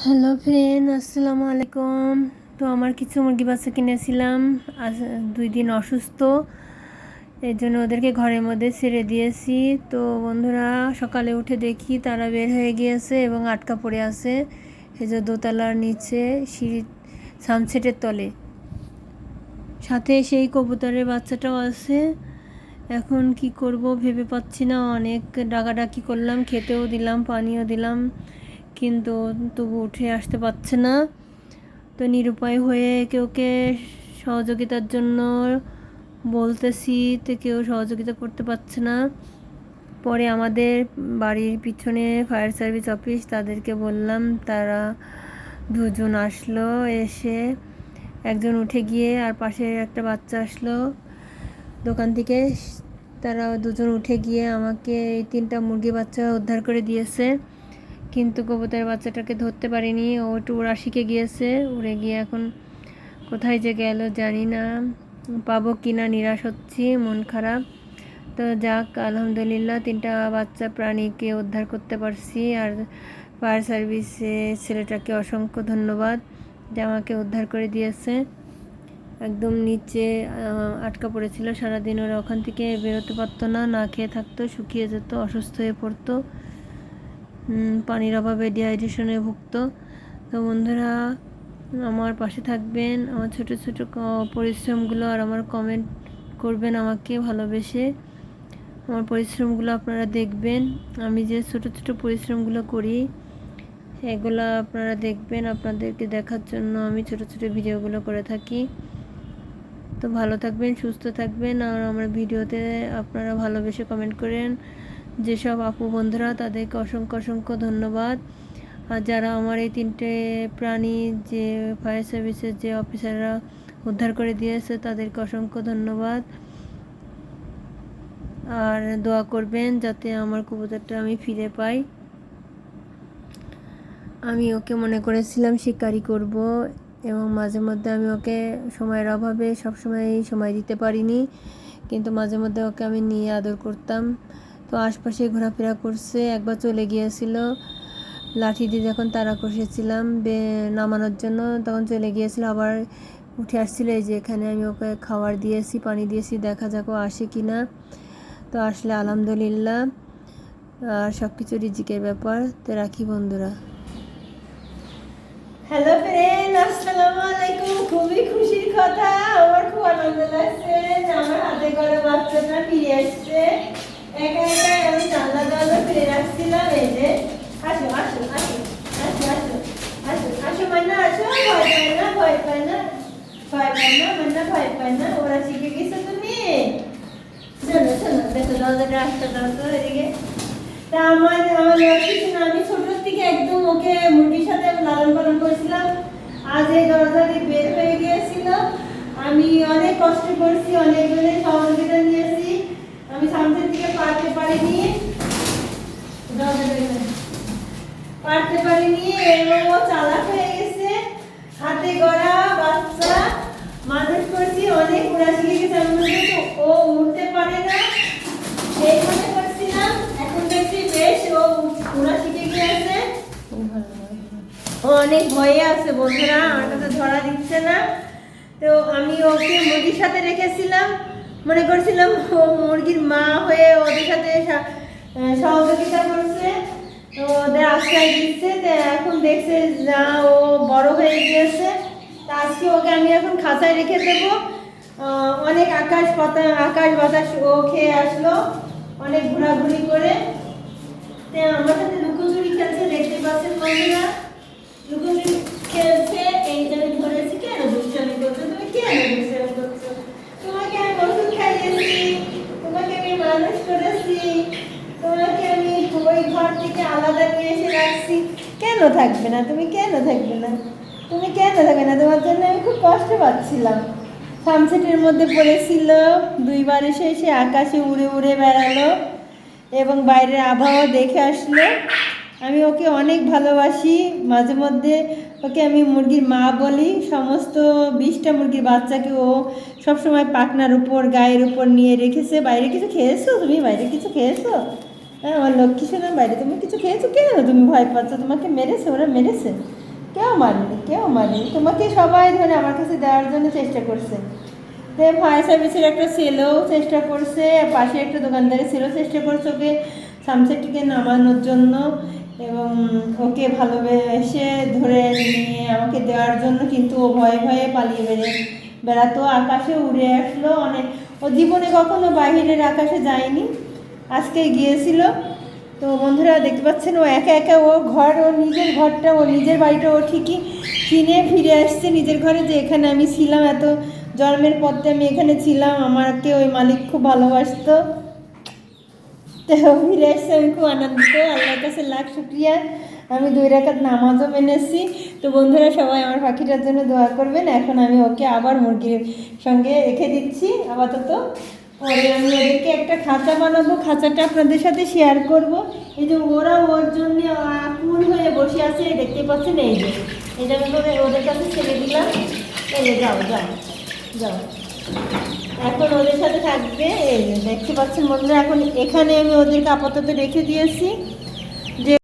Hello friend, আসসালামু আলাইকুম। তো আমার কিছু মুরগি বাচ্চা কিনেছিলাম, আজ 2 দিন অসুস্থ, এই জন্য ওদেরকে ঘরের মধ্যে ছেড়ে দিয়েছি। তো বন্ধুরা, সকালে উঠে দেখি তারা বের হয়ে গিয়েছে এবং আটকা পড়ে আছে এই যে দোতলার নিচে সিঁড়ি সানসেটের তলে। সাথে সেই কবুতরের বাচ্চাটাও আছে। এখন কি করব ভেবে পাচ্ছি না। অনেক ডাকাডাকি করলাম, খেতেও দিলাম, পানিও দিলাম, কিন্তু তবু উঠে আসতে পারছে না। তো নিরুপায় হয়ে কেউকে সহযোগিতার জন্য বলতেছি, তো কেউ সহযোগিতা করতে পারছে না। পরে আমাদের বাড়ির পিছনে ফায়ার সার্ভিস অফিস, তাদেরকে বললাম, তারা 2জন আসলো। এসে একজন উঠে গিয়ে আর পাশে একটা বাচ্চা আসলো দোকান থেকে, তারা 2জন উঠে গিয়ে আমাকে এই 3টা মুরগি বাচ্চা উদ্ধার করে দিয়েছে। কিন্তু কবুতরের বাচ্চাটাকে ধরতে পারিনি, ও একটু উড়া শিখে গিয়েছে। উড়ে গিয়ে এখন কোথায় যে গেল জানি না, পাবো কি না নিরাশ হচ্ছি, মন খারাপ। তো যাক, আলহামদুলিল্লাহ 3টা বাচ্চা প্রাণীকে উদ্ধার করতে পারছি। আর ফায়ার সার্ভিসে ছেলেটাকে অসংখ্য ধন্যবাদ যে আমাকে উদ্ধার করে দিয়েছে। একদম নিচে আটকা পড়েছিল সারাদিন, ওরা ওখান থেকে বেরোতে পারতো না, না খেয়ে থাকতো, শুকিয়ে যেত, অসুস্থ হয়ে পড়তো, পানির অভাবে ডিহাইড্রেশনে ভুগতো। তো বন্ধুরা, আমার পাশে থাকবেন, আমার ছোট ছোট পরিশ্রমগুলো আর আমার কমেন্ট করবেন আমাকে ভালোবেসে। আমার পরিশ্রমগুলো আপনারা দেখবেন, আমি যে ছোট ছোট পরিশ্রমগুলো করি এগুলো আপনারা দেখবেন। আপনাদেরকে দেখার জন্য আমি ছোট ছোট ভিডিওগুলো করে থাকি। তো ভালো থাকবেন, সুস্থ থাকবেন, আর আমার ভিডিওতে আপনারা ভালোবেসে কমেন্ট করেন যেসব আপু বন্ধুরা, তাদেরকে অসংখ্য অসংখ্য ধন্যবাদ। আর যারা আমার এই 3টে প্রাণী যে ফায়ার সার্ভিসের যে অফিসাররা উদ্ধার করে দিয়েছে, তাদেরকে অসংখ্য ধন্যবাদ। আর দোয়া করবেন যাতে আমার কবুতরটা আমি ফিরে পাই। আমি ওকে মনে করেছিলাম শিকারি করব, এবং মাঝে মধ্যে আমি ওকে সময়ের অভাবে সবসময় সময় দিতে পারিনি, কিন্তু মাঝে মধ্যে ওকে আমি নিয়ে আদর করতাম। তো আশপাশে ঘোরাফেরা করছে, একবার চলে গিয়েছিল লাঠি দিয়ে, যখন তাড়া কষেছিলাম নামানোর জন্য, তখন চলে গিয়েছিল, আবার উঠে আসছিল। এই যে এখানে আমি ওকে খাবার দিয়েছি, পানি দিয়েছি, দেখা যাক ও আসে কি না। তো আসলে আলহামদুলিল্লাহ। আর সব কিছু রিজিকের ব্যাপার। তো রাখি বন্ধুরা। হ্যালো ফ্রেন্ড, আসসালামু আলাইকুম। খুবই খুশির কথা, আমার খুব আনন্দ লাগছে যে আমার হাতে করে বাচ্চাটা ফিরে আসছে। একা একা আমি জানলা দরজা ফিরে রাখছিলাম। এই যে আসো আসো আসো আসো আসো আসো আসো মান্না, আসো। ভয় পায় না, ভয় পায় না, ভয় পায় না মান্না, ভয় পায় না। ওরা শিখে গেছো তুমি। শোনো শোনো, দেখো দরজাটা আসতে দাও তো এদিকে। তা আমার আমার কিছু না, আমি ছোট থেকে একদম ওকে মুরগির সাথে লালন পালন করেছিলাম। আজ এই দরজা দিয়ে বের হয়ে গিয়েছিল। আমি অনেক কষ্ট করছি, অনেকজনের সহযোগিতা নিয়েছি, আমি সামনের দিকে পারতে পারিনি, পারতে পারিনি। এবং ও চালাক হয়ে গেছে, হাতে গড়া বাচ্চা মানুষ করছি, অনেক উড়া শিখে গেছে। আমি ও উঠতে পারে না এই মনে করছিলাম, এখন দেখছি বেশ ও উড়া শিখে গিয়েছে। ও অনেক ভয়ে আছে বন্ধুরা, আমার কাছে ধরা দিচ্ছে না। তো আমি ওকে মুরগির সাথে রেখেছিলাম, মনে করছিলাম ও মুরগির মা হয়ে ওদের সাথে সহযোগিতা করছে, তো ওদের আশ্রয় দিচ্ছে। তো এখন দেখছে যা ও বড় হয়ে গিয়েছে, তা আজকে ওকে আমি এখন খাঁচায় রেখে দেবো। অনেক আকাশ বাতাস ও খেয়ে আসলো, অনেক ঘোরাঘুরি করে। আমার সাথে লুকোচুরি খেলছে, দেখতে পাচ্ছেন বন্ধুরা, লুকোচুরি খেলছে। এই যে আমি ধরেছি, কেন দুষ্টামি করছো তুমি, কেন দুষ্টামি করছো? তোমাকে আমি ওষুধ খাইয়েছি, তোমাকে আমি মানুষ করেছি, তোমাকে আমি ওই ঘর থেকে আলাদা নিয়ে এসে রাখছি, কেন থাকবে না তুমি, কেন থাকবে না তুমি, কেন থাকবে না? তোমার জন্য আমি খুব কষ্ট পাচ্ছিলাম। সানসেটের মধ্যে পড়েছিল, 2বার এসে এসে আকাশে উড়ে উড়ে বেড়ালো এবং বাইরের আবহাওয়া দেখে আসলো। আমি ওকে অনেক ভালোবাসি, মাঝে মধ্যে ওকে আমি মুরগির মা বলি। সমস্ত 20টা মুরগির বাচ্চাকে ও সবসময় পাখনার উপর, গায়ের উপর নিয়ে রেখেছে। বাইরে কিছু খেয়েছো তুমি, বাইরে কিছু খেয়েছো? হ্যাঁ আমার লক্ষ্মী সোনা, বাইরে তুমি কিছু খেয়েছো? কেন তুমি ভয় পাচ্ছ? তোমাকে মেরেছে, ওরা মেরেছে? কেউ মারেনি, তোমাকে সবাই ধরে আমার কাছে দেওয়ার জন্য চেষ্টা করছে। ফায়ার সার্ভিসের একটা ছেলেও চেষ্টা করছে, পাশে একটা দোকানদারের ছেলেও চেষ্টা করছে ওকে সামসেটটিকে নামানোর জন্য, এবং ওকে ভালোবেসে ধরে নিয়ে আমাকে দেওয়ার জন্য, কিন্তু ও ভয়ে ভয়ে পালিয়ে বেড়াতো, আকাশে উড়ে আসলো। অনেক, ও জীবনে কখনো বাইরের আকাশে যায়নি, আজকে গিয়েছিল। তো বন্ধুরা দেখতে পাচ্ছেন, ও একা একা, ও নিজের ঘরটা, ও নিজের বাড়িটা ও ঠিকই চিনে ফিরে আসছে নিজের ঘরে, যে এখানে আমি ছিলাম, এত জন্মের পথে আমি এখানে ছিলাম, আমাকে ওই মালিক খুব ভালোবাসতো। তো ফিরে আসছে, আমি খুব আনন্দিত, আল্লাহর কাছে লাখ শুক্রিয়া। আমি 2 রাকাত নামাজও মেনেছি। তো বন্ধুরা সবাই আমার পাখিটার জন্য দোয়া করবেন। এখন আমি ওকে আবার মুরগির সঙ্গে রেখে দিচ্ছি আপাতত। পরে আমি ওদেরকে একটা খাঁচা বানাবো, খাঁচাটা আপনাদের সাথে শেয়ার করব। এই যে ওরা ওর জন্য আকুল হয়ে বসে আছে, দেখতে পাচ্ছেন, এই যে এটা আমি ওদের কাছে ছেড়ে দিলাম। এই যে যাও যাও যাও, এখন ওদের সাথে থাকবে। এই যে দেখতে পাচ্ছেন বন্ধুরা, এখন এখানে আমি ওদেরকে আপাতত রেখে দিয়েছি। যে